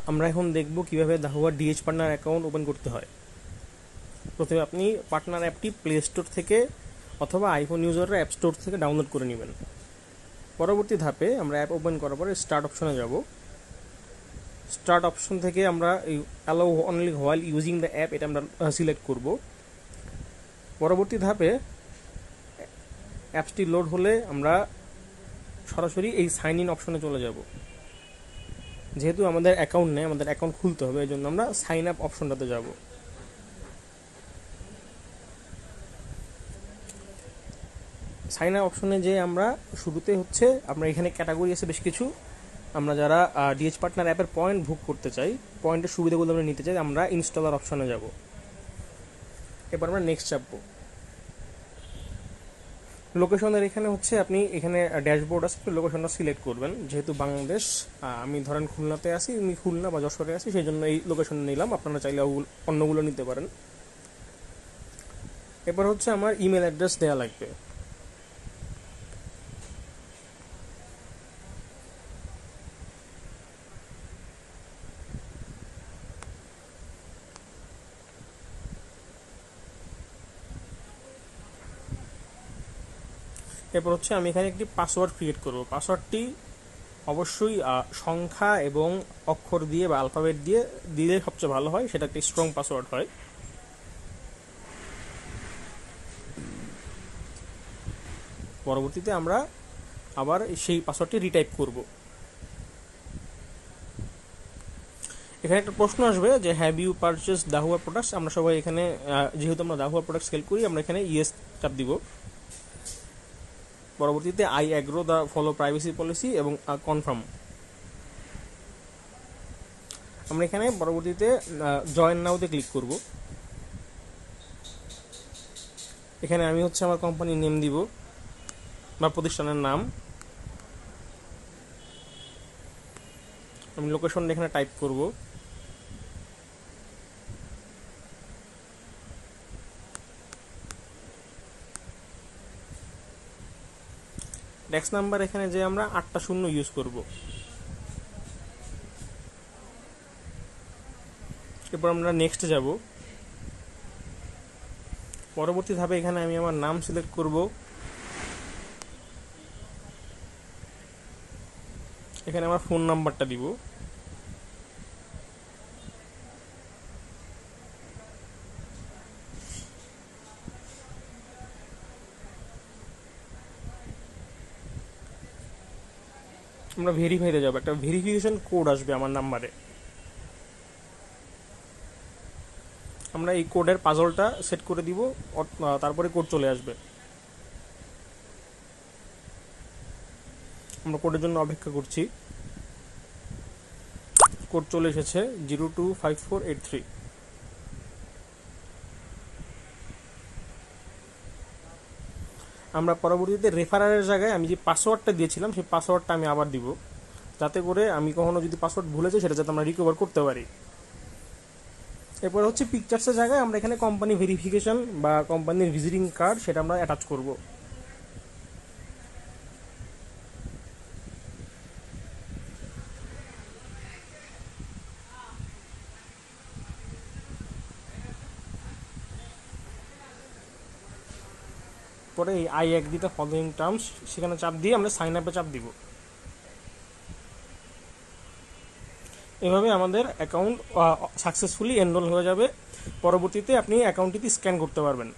আমরা এখন দেখব কিভাবে দাহুয়া ডিএইচ পার্টনার অ্যাকাউন্ট ওপেন করতে হয়। প্রথমে আপনি পার্টনার অ্যাপটি প্লে স্টোর থেকে অথবা আইফোন ইউজাররা অ্যাপ স্টোর থেকে ডাউনলোড করে নেবেন। পরবর্তী ধাপে আমরা অ্যাপ ওপেন করার পরে স্টার্ট অপশনে যাব। স্টার্ট অপশন থেকে আমরা allow only while using the app এটা আমরা সিলেক্ট করব। পরবর্তী ধাপে অ্যাপসটি লোড হলে আমরা সরাসরি এই সাইন ইন অপশনে চলে যাব। যেহেতু আমাদের অ্যাকাউন্ট নেই, আমাদের অ্যাকাউন্ট খুলতে হবে, এই জন্য আমরা সাইন আপ অপশনটাতে যাব। সাইন আপ অপশনে যে আমরা শুরুতে হচ্ছে আমরা এখানে ক্যাটাগরি আছে বেশ কিছু। আমরা যারা ডিএইচ পার্টনার অ্যাপের পয়েন্ট ভোগ করতে চাই, পয়েন্টের সুবিধাগুলো আমরা নিতে চাই, আমরা ইনস্টলার অপশনে যাব। এবার আমরা নেক্সট চাপবো। লোকেশনের এখানে হচ্ছে আপনি এখানে ড্যাশবোর্ড আছে, লোকেশনটা সিলেক্ট করবেন। যেহেতু বাংলাদেশ, আমি ধরেন খুলনাতে আছি, আমি খুলনা বা যশোরে আছি, সেই জন্য এই লোকেশন নিলাম। আপনারা চাইলে অন্যগুলো নিতে পারেন। এবার হচ্ছে আমার ইমেল অ্যাড্রেস দেওয়া লাগবে। এরপর হচ্ছে আমি এখানে একটি পাসওয়ার্ড ক্রিয়েট করব। পাসওয়ার্ডটি অবশ্যই সংখ্যা এবং অক্ষর দিয়ে বা অ্যালফাবেট দিয়ে দিলে সবচেয়ে ভালো হয়, সেটা একটি স্ট্রং পাসওয়ার্ড হয়। পরবর্তীতে আমরা আবার সেই পাসওয়ার্ডটি রিটাইপ করব। এখানে একটা প্রশ্ন আসবে যে have you purchase Dahua products. আমরা সবাই এখানে যেহেতু আমরা দাহুয়া প্রোডাক্ট সেল করি, আমরা এখানে ইয়েস চাপ দিব। পরবর্তীতে I agro the follow privacy policy এবং কনফার্ম। আমরা এখানে পরবর্তীতে জয়েন নাওতে ক্লিক করব। এখানে আমি হচ্ছে আমার কোম্পানির নেম দিব বা প্রতিষ্ঠানের নাম। আমি লোকেশনটা এখানে টাইপ করব। ট্যাক্স নাম্বার এখানে যে আমরা 8টা শূন্য ইউজ করব। এরপর আমরা নেক্সট যাব। পরবর্তী ধাপে এখানে আমি আমার নাম সিলেক্ট করব। এখানে আমার ফোন নাম্বারটা দিব। আমরা ভেরিফাইতে যাব। একটা ভেরিফিকেশন কোড আসবে আমার নাম্বারে। আমরা এই কোডের পাজলটা সেট করে দিব, তারপরে কোড চলে আসবে। আমরা কোডের জন্য অপেক্ষা করছি। কোড চলে এসেছে 025483। আমরা পরবর্তীতে রেফারারের জায়গায় আমি যে পাসওয়ার্ডটা দিয়েছিলাম সেই পাসওয়ার্ডটা আমি আবার দিব, যাতে করে আমি কখনো যদি পাসওয়ার্ড ভুলে যাই সেটা যাতে আমরা রিকভার করতে পারি। এরপর হচ্ছে পিকচার্সের জায়গায় আমরা এখানে কোম্পানি ভেরিফিকেশন বা কোম্পানির ভিজিটিং কার্ড সেটা আমরা অ্যাটাচ করব। পরে এই I agree the following terms সেখানে চাপ দিয়ে আমরা সাইন আপে চাপ দিব। এভাবে আমাদের অ্যাকাউন্ট সাকসেসফুলি এনরোল হয়ে যাবে। পরবর্তীতে আপনি অ্যাকাউন্টটিতে স্ক্যান করতে পারবেন।